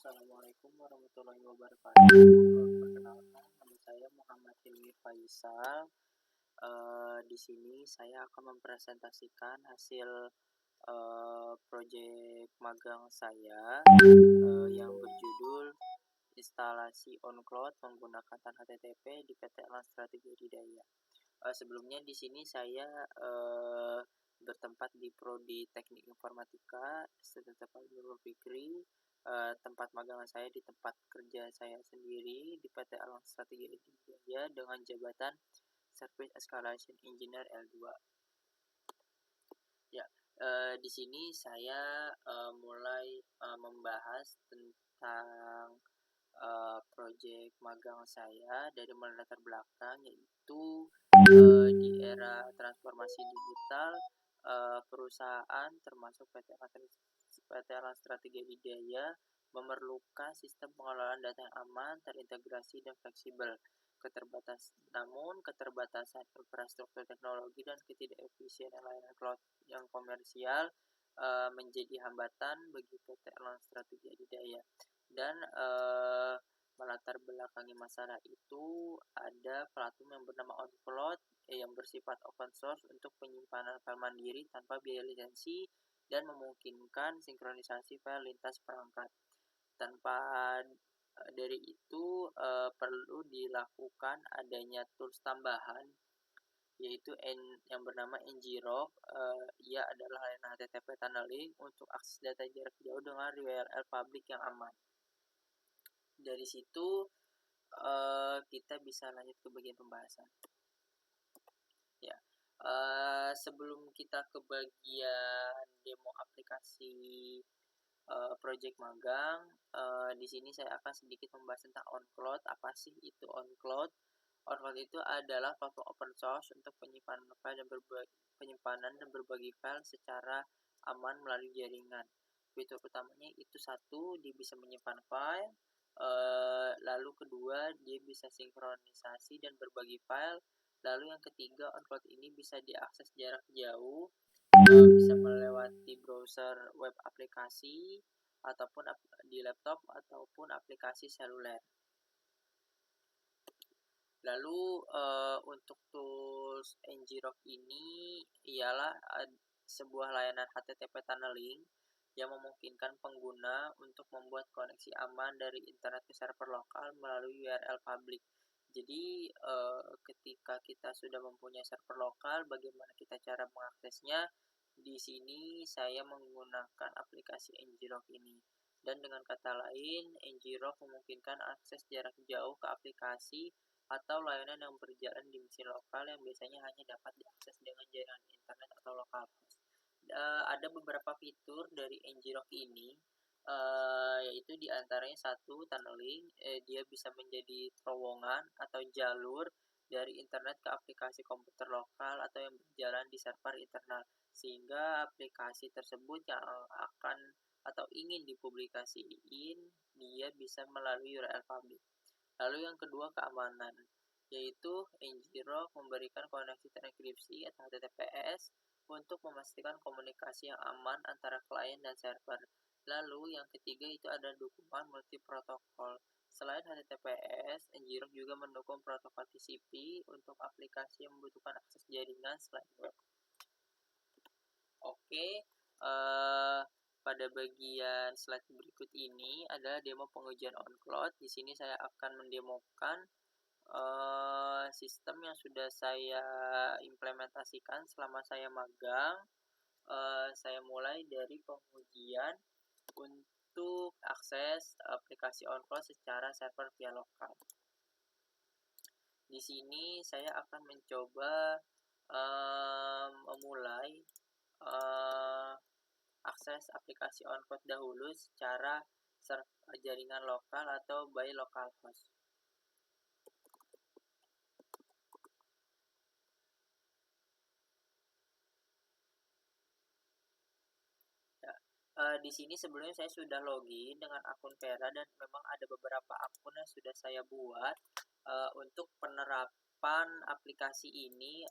Assalamualaikum warahmatullahi wabarakatuh. Perkenalkan, nama saya Muhammad Hilmi Faisal. Di sini saya akan mempresentasikan hasil proyek magang saya yang berjudul instalasi on cloud menggunakan HTTP di PT Elan Strategi Adidaya. Sebelumnya di sini saya bertempat di Prodi Teknik Informatika Institut Nurul Fikri. Tempat magang saya di tempat kerja saya sendiri di PT Elan Strategi Adidaya dengan jabatan Service Escalation Engineer L2. Ya, di sini saya mulai membahas tentang proyek magang saya dari mulai latar belakang, yaitu di era transformasi digital perusahaan termasuk PT Elan Strategi Adidaya memerlukan sistem pengelolaan data yang aman, terintegrasi dan fleksibel. Keterbatasan infrastruktur teknologi dan ketidakefisienan layanan cloud yang komersial menjadi hambatan bagi PT Elan Strategi Adidaya. Dan melatar belakangi masalah itu ada platform yang bernama OnCloud yang bersifat open source untuk penyimpanan file mandiri tanpa biaya lisensi dan memungkinkan sinkronisasi file lintas perangkat. Tanpa dari itu perlu dilakukan adanya tools tambahan, yaitu yang bernama ngrok. Ia adalah layanan HTTP tunneling untuk akses data jarak jauh dengan URL publik yang aman. Dari situ kita bisa lanjut ke bagian pembahasan. Ya, sebelum kita ke bagian demo aplikasi project magang, di sini saya akan sedikit membahas tentang OnCloud. Apa sih itu OnCloud? OnCloud itu adalah platform open source untuk penyimpanan file dan berbagi file secara aman melalui jaringan. Fitur utamanya itu satu, dia bisa menyimpan file. Lalu kedua, dia bisa sinkronisasi dan berbagi file. Lalu yang ketiga, OnCloud ini bisa diakses jarak jauh, bisa melewati browser web aplikasi ataupun di laptop ataupun aplikasi seluler. Lalu untuk tools ngrok ini ialah sebuah layanan HTTP tunneling yang memungkinkan pengguna untuk membuat koneksi aman dari internet ke server lokal melalui URL publik. Jadi ketika kita sudah mempunyai server lokal, bagaimana kita cara mengaksesnya? Di sini saya menggunakan aplikasi ngrok ini. Dan dengan kata lain, ngrok memungkinkan akses jarak jauh ke aplikasi atau layanan yang berjalan di mesin lokal yang biasanya hanya dapat diakses dengan jaringan internet atau localhost. Ada beberapa fitur dari ngrok ini, yaitu diantaranya satu, tunneling. Dia bisa menjadi terowongan atau jalur dari internet ke aplikasi komputer lokal atau yang berjalan di server internal, sehingga aplikasi tersebut yang akan atau ingin dipublikasiin dia bisa melalui URL publik. Lalu yang kedua, keamanan, yaitu ngrok memberikan koneksi terenkripsi atau HTTPS untuk memastikan komunikasi yang aman antara klien dan server. Lalu yang ketiga itu ada dukungan multiprotokol. Selain HTTPS, ngrok juga mendukung protokol TCP untuk aplikasi yang membutuhkan akses jaringan selain web. Oke, pada bagian slide berikut ini adalah demo pengujian OnCloud. Di sini saya akan mendemokan sistem yang sudah saya implementasikan selama saya magang. Saya mulai dari pengujian untuk akses aplikasi OnCloud secara server via lokal. Di sini saya akan mencoba memulai akses aplikasi OnCloud dahulu secara jaringan lokal atau by localhost. Di sini sebelumnya saya sudah login dengan akun Vera dan memang ada beberapa akun yang sudah saya buat untuk penerapan aplikasi ini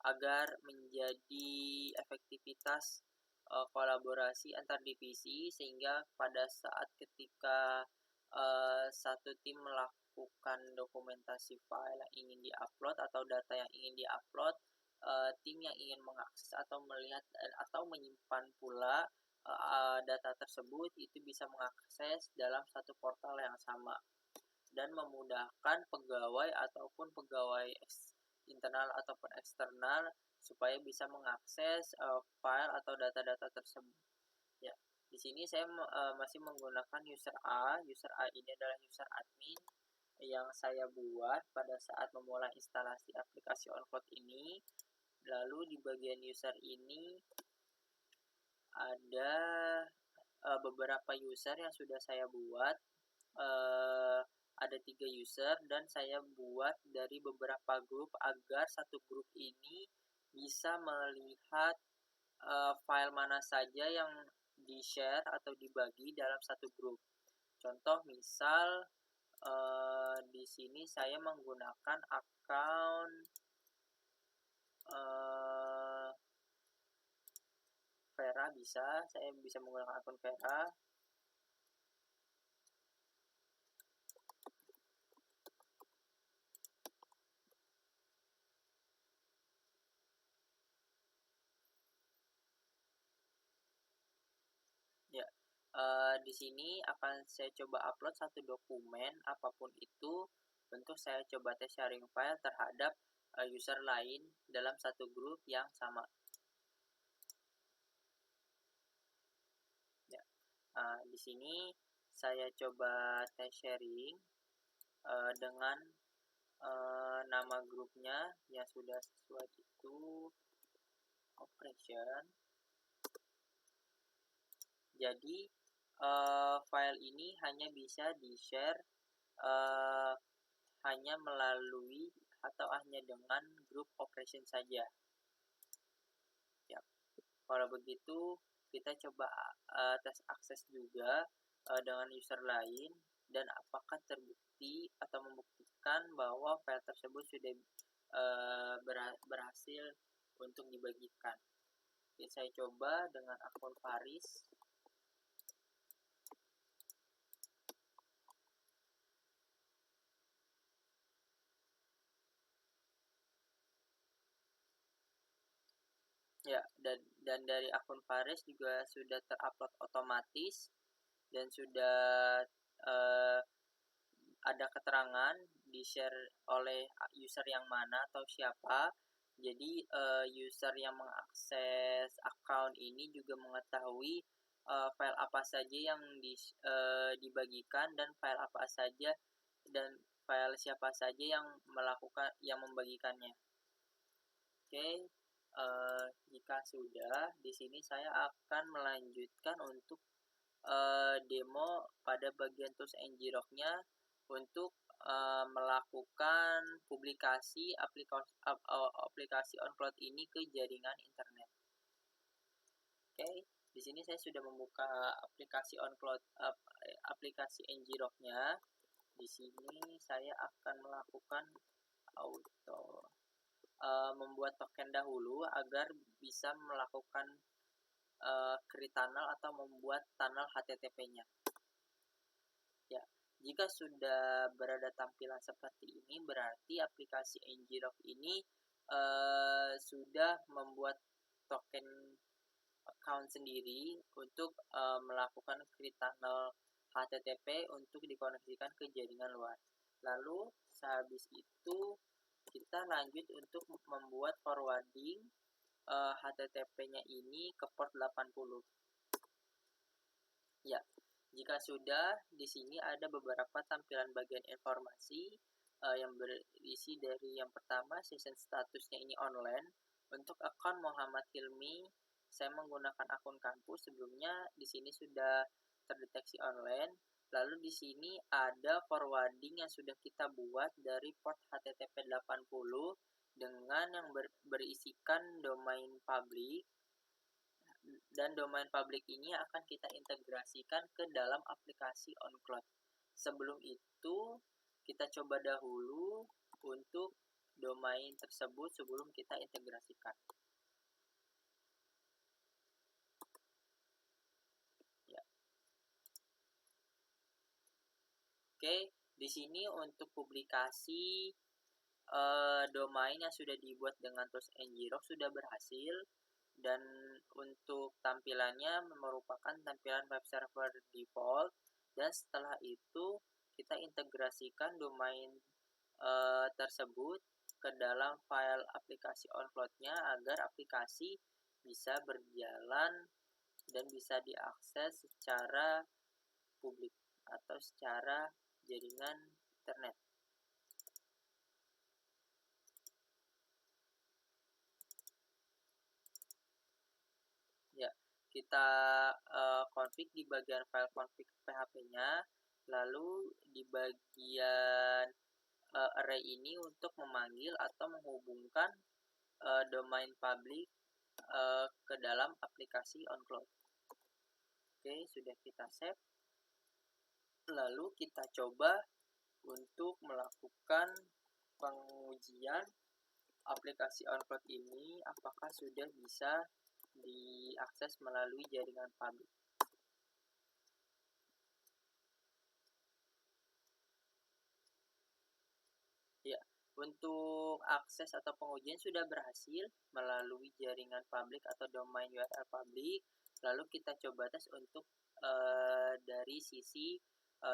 agar menjadi efektivitas kolaborasi antar divisi, sehingga pada saat ketika satu tim melakukan dokumentasi file yang ingin diupload atau data yang ingin diupload, tim yang ingin mengakses atau melihat atau menyimpan pula data tersebut itu bisa mengakses dalam satu portal yang sama dan memudahkan pegawai ataupun pegawai internal ataupun eksternal supaya bisa mengakses file atau data-data tersebut. Ya, di sini saya masih menggunakan user A. User A ini adalah user admin yang saya buat pada saat memulai instalasi aplikasi OnCloud ini. Lalu di bagian user ini ada beberapa user yang sudah saya buat. Ada 3 user dan saya buat dari beberapa grup agar satu grup ini bisa melihat file mana saja yang di-share atau dibagi dalam satu grup. Contoh misal di sini saya menggunakan account Vera, saya bisa menggunakan akun Vera. Ya, di sini akan saya coba upload satu dokumen apapun itu untuk saya coba tes sharing file terhadap user lain dalam satu grup yang sama. Ya, di sini saya coba tes sharing dengan nama grupnya yang sudah sesuai itu operation. Jadi file ini hanya bisa di-share hanya melalui atau hanya dengan grup operation saja. Ya, kalau begitu kita coba tes akses juga dengan user lain dan apakah terbukti atau membuktikan bahwa file tersebut sudah berhasil untuk dibagikan. Oke, saya coba dengan akun Faris. Ya, dan dari akun Faris juga sudah terupload otomatis dan sudah ada keterangan di-share oleh user yang mana atau siapa. Jadi user yang mengakses account ini juga mengetahui file apa saja yang dibagikan dan file apa saja dan file siapa saja yang membagikannya. Oke, jika sudah, di sini saya akan melanjutkan untuk demo pada bagian tools and Grok-nya untuk melakukan publikasi aplikasi OnCloud ini ke jaringan internet. Oke, di sini saya sudah membuka aplikasi OnCloud, aplikasi ngrok-nya. Di sini saya akan melakukan membuat token dahulu agar bisa melakukan create tunnel atau membuat tunnel HTTP-nya. Ya, jika sudah berada tampilan seperti ini, berarti aplikasi ngrok ini sudah membuat token account sendiri untuk melakukan create tunnel HTTP untuk dikoneksikan ke jaringan luar. Lalu sehabis itu kita lanjut untuk membuat forwarding HTTP-nya ini ke port 80. Ya, jika sudah, di sini ada beberapa tampilan bagian informasi yang berisi dari yang pertama, session statusnya ini online. Untuk akun Muhammad Hilmi, saya menggunakan akun kampus. Sebelumnya di sini sudah terdeteksi online. Lalu di sini ada forwarding yang sudah kita buat dari port HTTP 80 dengan yang berisikan domain public, dan domain public ini akan kita integrasikan ke dalam aplikasi OnCloud. Sebelum itu, kita coba dahulu untuk domain tersebut sebelum kita integrasikan. Oke, di sini untuk publikasi domain yang sudah dibuat dengan tools Ngrok sudah berhasil, dan untuk tampilannya merupakan tampilan web server default, dan setelah itu kita integrasikan domain tersebut ke dalam file aplikasi OnCloud-nya agar aplikasi bisa berjalan dan bisa diakses secara publik atau secara jaringan internet. Ya, kita config di bagian file config PHP-nya, lalu di bagian array ini untuk memanggil atau menghubungkan domain public ke dalam aplikasi OnCloud. Oke, sudah kita save. Lalu kita coba untuk melakukan pengujian aplikasi OnCloud ini apakah sudah bisa diakses melalui jaringan publik. Ya, untuk akses atau pengujian sudah berhasil melalui jaringan publik atau domain URL publik. Lalu kita coba tes untuk dari sisi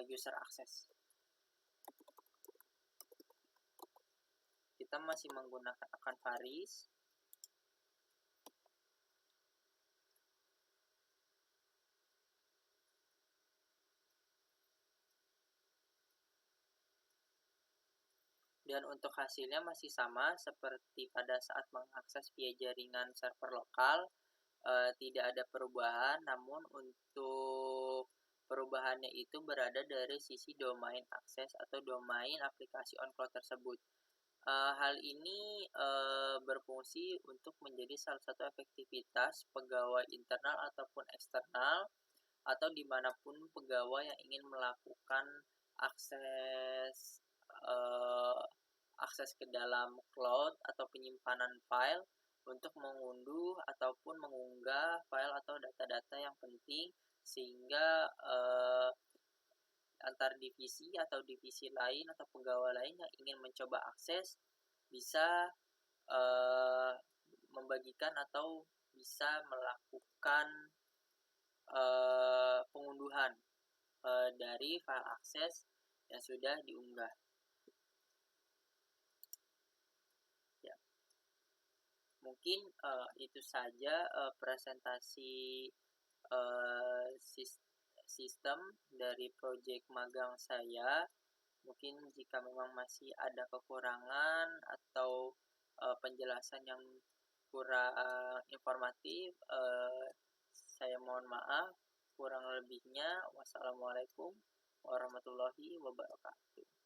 user access. Kita masih menggunakan akun Faris. Dan untuk hasilnya masih sama seperti pada saat mengakses via jaringan server lokal, tidak ada perubahan, namun untuk perubahannya itu berada dari sisi domain akses atau domain aplikasi OnCloud tersebut. Hal ini berfungsi untuk menjadi salah satu efektivitas pegawai internal ataupun eksternal, atau dimanapun pegawai yang ingin melakukan akses akses ke dalam cloud atau penyimpanan file untuk mengunduh ataupun mengunggah file atau data-data yang penting, sehingga antar divisi atau divisi lain atau pegawai lain yang ingin mencoba akses bisa membagikan atau bisa melakukan pengunduhan dari file akses yang sudah diunggah. Ya, mungkin itu saja presentasi sistem dari project magang saya. Mungkin jika memang masih ada kekurangan atau penjelasan yang kurang informatif, saya mohon maaf. Kurang lebihnya, wassalamualaikum warahmatullahi wabarakatuh.